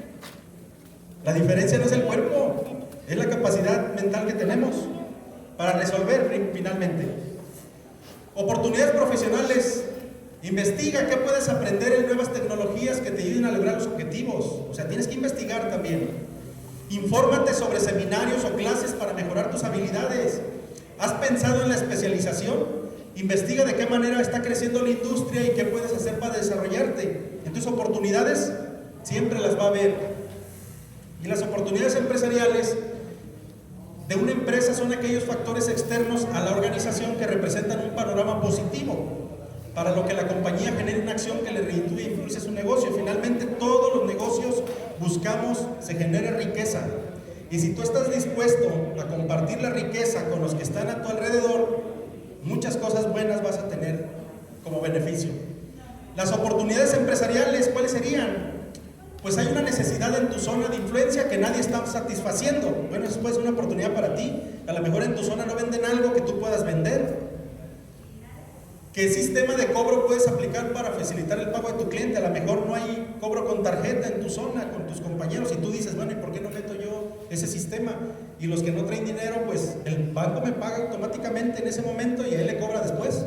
La diferencia no es el cuerpo, es la capacidad mental que tenemos para resolver finalmente. Oportunidades profesionales. Investiga qué puedes aprender en nuevas tecnologías que te ayuden a lograr los objetivos. O sea, tienes que investigar también. Infórmate sobre seminarios o clases para mejorar tus habilidades. ¿Has pensado en la especialización? Investiga de qué manera está creciendo la industria y qué puedes hacer para desarrollarte. Entonces, oportunidades siempre las va a haber. Y las oportunidades empresariales de una empresa son aquellos factores externos a la organización que representan un panorama positivo para lo que la compañía genere una acción que le reditúe e impulse su negocio. Finalmente, todos los negocios buscamos se genere riqueza. Y si tú estás dispuesto a compartir la riqueza con los que están a tu alrededor, muchas cosas buenas vas a tener como beneficio. Las oportunidades empresariales, ¿cuáles serían? Pues hay una necesidad en tu zona de influencia que nadie está satisfaciendo. Bueno, eso puede ser una oportunidad para ti. A lo mejor en tu zona no venden algo que tú puedas vender. ¿Qué sistema de cobro puedes aplicar para facilitar el pago de tu cliente? A lo mejor no hay cobro con tarjeta en tu zona, con tus compañeros, y tú dices, bueno, ¿y por qué no meto yo ese sistema? Y los que no traen dinero, pues el banco me paga automáticamente en ese momento y a él le cobra después.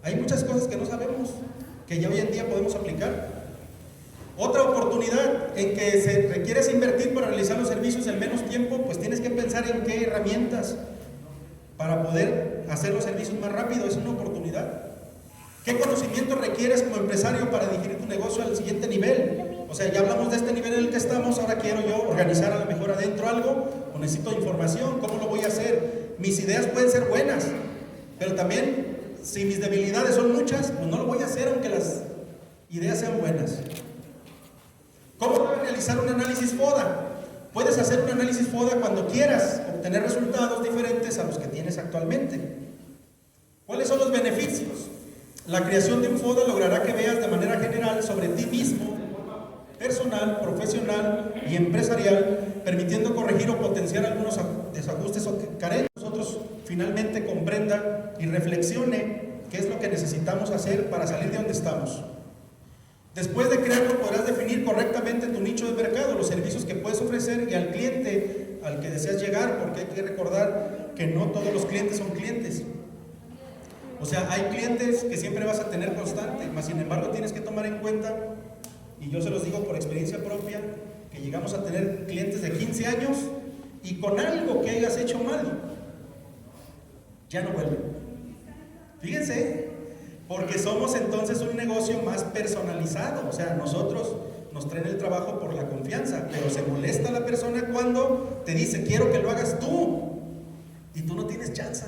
Hay muchas cosas que no sabemos, que ya hoy en día podemos aplicar. Otra oportunidad en que se requieres invertir para realizar los servicios en menos tiempo, pues tienes que pensar en qué herramientas para poder hacer los servicios más rápido. Es una oportunidad. ¿Qué conocimiento requieres como empresario para dirigir tu negocio al siguiente nivel? O sea, ya hablamos de este nivel en el que estamos, ahora quiero yo organizar a lo mejor adentro algo, o necesito información, ¿cómo lo voy a hacer? Mis ideas pueden ser buenas, pero también si mis debilidades son muchas, pues no lo voy a hacer aunque las ideas sean buenas. ¿Cómo realizar un análisis FODA? Puedes hacer un análisis FODA cuando quieras obtener resultados diferentes a los que tienes actualmente. ¿Cuáles son los beneficios? La creación de un FODA logrará que veas de manera general sobre ti mismo, personal, profesional y empresarial, permitiendo corregir o potenciar algunos desajustes o carencias. Nosotros finalmente comprenda y reflexione qué es lo que necesitamos hacer para salir de donde estamos. Después de crearlo, podrás definir correctamente tu nicho de mercado, los servicios que puedes ofrecer y al cliente al que deseas llegar, porque hay que recordar que no todos los clientes son clientes. O sea, hay clientes que siempre vas a tener constante, mas sin embargo tienes que tomar en cuenta, y yo se los digo por experiencia propia, que llegamos a tener clientes de 15 años y con algo que hayas hecho mal, ya no vuelven. Fíjense, porque somos entonces un negocio más personalizado. O sea, nosotros nos traen el trabajo por la confianza, pero se molesta la persona cuando te dice, quiero que lo hagas tú, y tú no tienes chance.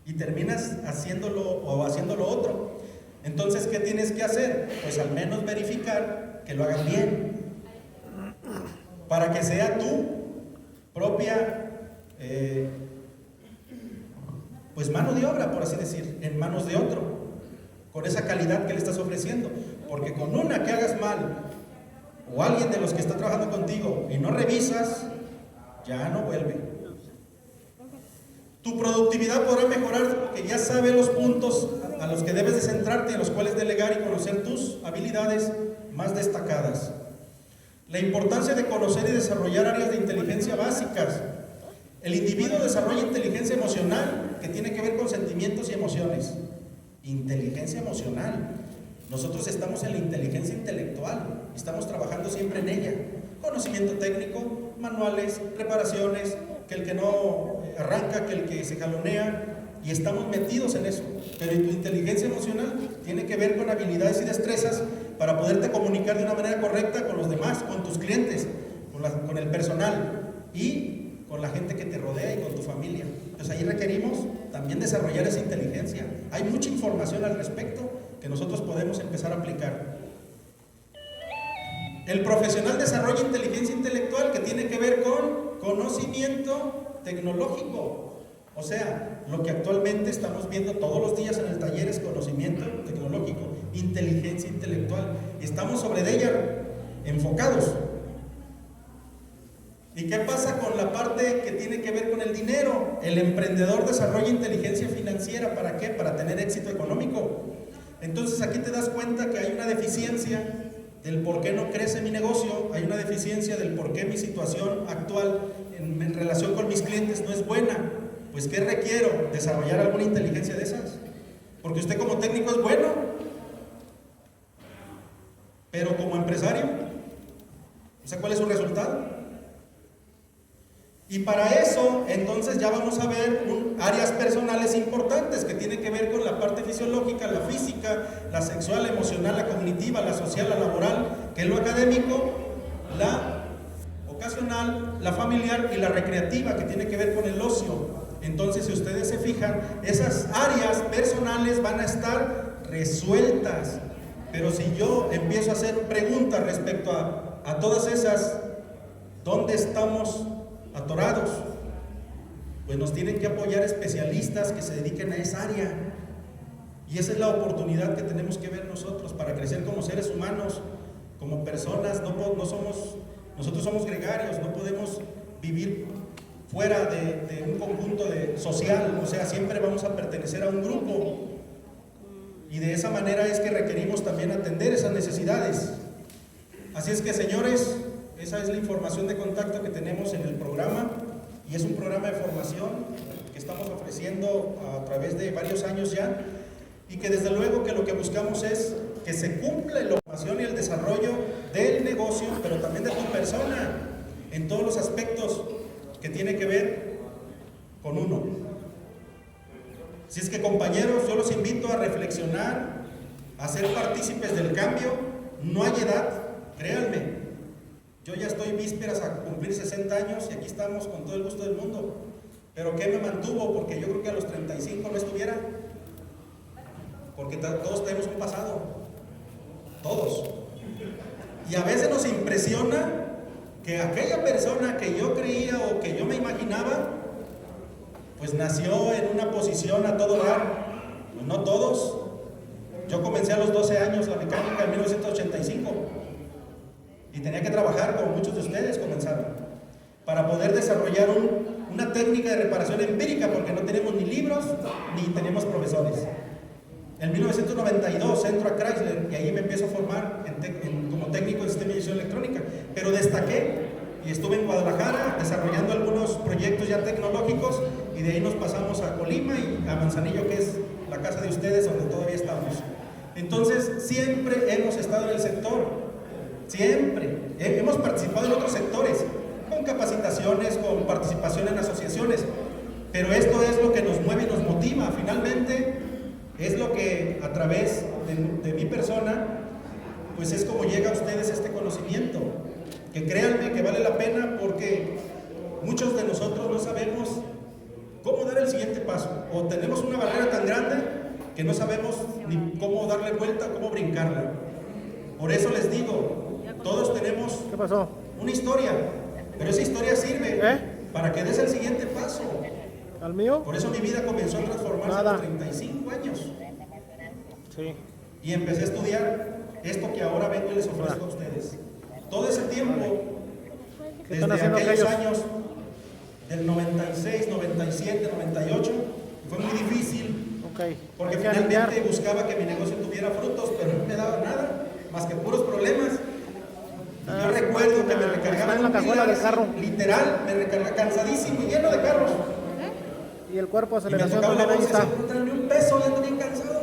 Y terminas haciéndolo o haciendo lo otro. Entonces, ¿qué tienes que hacer? Pues al menos verificar que lo hagan bien, para que sea tu propia pues mano de obra, por así decir, en manos de otro, con esa calidad que le estás ofreciendo. Porque con una que hagas mal, o alguien de los que está trabajando contigo y no revisas, ya no vuelve. Tu productividad podrá mejorar porque ya sabes los puntos a los que debes de centrarte, en los cuales delegar y conocer tus habilidades más destacadas. La importancia de conocer y desarrollar áreas de inteligencia básicas. El individuo desarrolla inteligencia emocional, que tiene que ver con sentimientos y emociones. Inteligencia emocional. Nosotros estamos en la inteligencia intelectual, estamos trabajando siempre en ella. Conocimiento técnico, manuales, reparaciones, que el que no arranca, que el que se jalonea, y estamos metidos en eso. Pero tu inteligencia emocional tiene que ver con habilidades y destrezas para poderte comunicar de una manera correcta con los demás, con tus clientes, con el personal y con la gente que te rodea y con tu familia. Entonces ahí requerimos también desarrollar esa inteligencia. Hay mucha información al respecto que nosotros podemos empezar a aplicar. El profesional desarrolla inteligencia intelectual, que tiene que ver con conocimiento tecnológico. O sea, lo que actualmente estamos viendo todos los días en el taller es conocimiento tecnológico, inteligencia intelectual. Estamos sobre ella enfocados. ¿Y qué pasa con la parte que tiene que ver con el dinero? El emprendedor desarrolla inteligencia financiera. ¿Para qué? Para tener éxito económico. Entonces aquí te das cuenta que hay una deficiencia del por qué no crece mi negocio, hay una deficiencia del por qué mi situación actual en relación con mis clientes no es buena. Pues ¿qué requiero? ¿Desarrollar alguna inteligencia de esas? Porque usted como técnico es bueno, pero como empresario, o sea, ¿cuál es su resultado? Y para eso, entonces ya vamos a ver áreas personales importantes que tienen que ver con la parte fisiológica, la física, la sexual, la emocional, la cognitiva, la social, la laboral, que es lo académico, la ocasional, la familiar y la recreativa, que tiene que ver con el ocio. Entonces, si ustedes se fijan, esas áreas personales van a estar resueltas. Pero si yo empiezo a hacer preguntas respecto a todas esas, ¿dónde estamos atorados? Pues nos tienen que apoyar especialistas que se dediquen a esa área. Y esa es la oportunidad que tenemos que ver nosotros para crecer como seres humanos, como personas. Nosotros somos gregarios, no podemos vivir fuera de un conjunto social, o sea, siempre vamos a pertenecer a un grupo. Y de esa manera es que requerimos también atender esas necesidades. Así es que, señores, esa es la información de contacto que tenemos en el programa, y es un programa de formación que estamos ofreciendo a través de varios años ya, y que desde luego que lo que buscamos es que se cumpla la formación y el desarrollo del negocio, pero también de tu persona, en todos los aspectos que tiene que ver con uno. Así es que, compañeros, yo los invito a reflexionar, a ser partícipes del cambio. No hay edad, créanme. Yo ya estoy vísperas a cumplir 60 años y aquí estamos con todo el gusto del mundo. Pero ¿qué me mantuvo? Porque yo creo que a los 35 no estuviera. Porque todos tenemos un pasado. Todos. Y a veces nos impresiona que aquella persona que yo creía o que yo me imaginaba, pues nació en una posición a todo dar. Pues no todos. Yo comencé a los 12 años la mecánica en 1985 y tenía que trabajar como muchos de ustedes comenzaron para poder desarrollar una técnica de reparación empírica, porque no tenemos ni libros ni tenemos profesores. En 1992 entro a Chrysler y ahí me empiezo a formar como técnico de sistema de edición electrónica, pero destaqué y estuve en Guadalajara desarrollando algunos proyectos ya tecnológicos, y de ahí nos pasamos a Colima y a Manzanillo, que es la casa de ustedes donde todavía estamos. Entonces siempre hemos estado en el sector, siempre hemos participado en otros sectores, con capacitaciones, con participación en asociaciones, pero esto es lo que nos mueve y nos motiva. Finalmente es lo que a través de mi persona, pues es como llega a ustedes este conocimiento, que créanme que vale la pena, porque muchos de nosotros no sabemos cómo dar el siguiente paso, o tenemos una barrera tan grande que no sabemos ni cómo darle vuelta, cómo brincarla. Por eso les digo, todos tenemos una historia, pero esa historia sirve para que des el siguiente paso. ¿Al mío? Por eso mi vida comenzó a transformarse a los 35 años. Sí. Y empecé a estudiar esto que ahora vengo y les ofrezco a ustedes. Todo ese tiempo, desde aquellos años del 96, 97, 98, fue muy difícil, porque finalmente buscaba que mi negocio tuviera frutos, pero no me daba nada, más que puros problemas. Y yo recuerdo que me recargaban en la cajuela del carro. Literal, me recargaba cansadísimo y lleno de carros. Y el cuerpo Y me aceleración tocaba la también ahí bolsa, está. no traerme un peso, ya ando bien cansado.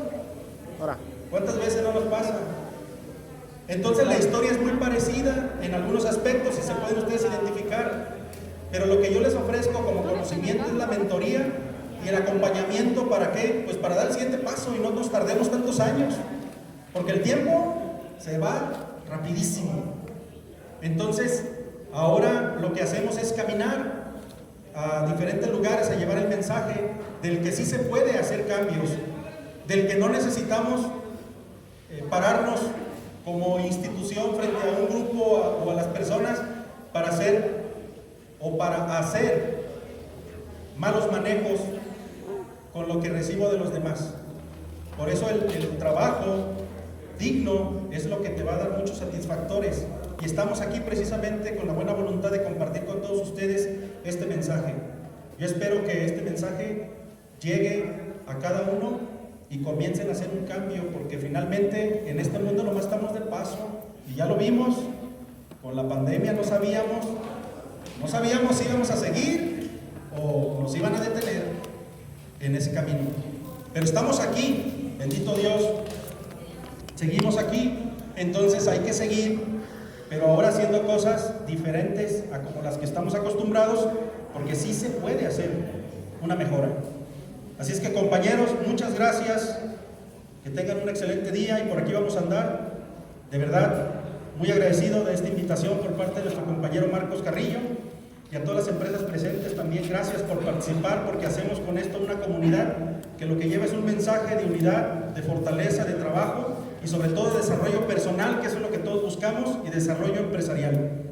Ahora. ¿Cuántas veces no nos pasa? Entonces la historia es muy parecida en algunos aspectos y se pueden ustedes identificar, pero lo que yo les ofrezco como conocimiento es la mentoría y el acompañamiento. ¿Para qué? Pues para dar el siguiente paso y no nos tardemos tantos años, porque el tiempo se va rapidísimo. Entonces ahora lo que hacemos es caminar a diferentes lugares a llevar el mensaje del que sí se puede hacer cambios, del que no necesitamos pararnos como institución frente a un grupo o a las personas para hacer o para hacer malos manejos con lo que recibo de los demás. Por eso el trabajo digno es lo que te va a dar muchos satisfactores, y estamos aquí precisamente con la buena voluntad de compartir con todos ustedes este mensaje. Yo espero que este mensaje llegue a cada uno y comiencen a hacer un cambio, porque finalmente en este mundo nomás estamos de paso, y ya lo vimos con la pandemia. No sabíamos si íbamos a seguir o nos iban a detener en ese camino, pero estamos aquí, bendito Dios, seguimos aquí. Entonces hay que seguir, pero ahora haciendo cosas diferentes a como las que estamos acostumbrados, porque sí se puede hacer una mejora. Así es que, compañeros, muchas gracias, que tengan un excelente día, y por aquí vamos a andar. De verdad, muy agradecido de esta invitación por parte de nuestro compañero Marcos Carrillo, y a todas las empresas presentes también gracias por participar, porque hacemos con esto una comunidad que lo que lleva es un mensaje de unidad, de fortaleza, de trabajo y sobre todo de desarrollo personal, que eso es lo que todos buscamos, y desarrollo empresarial.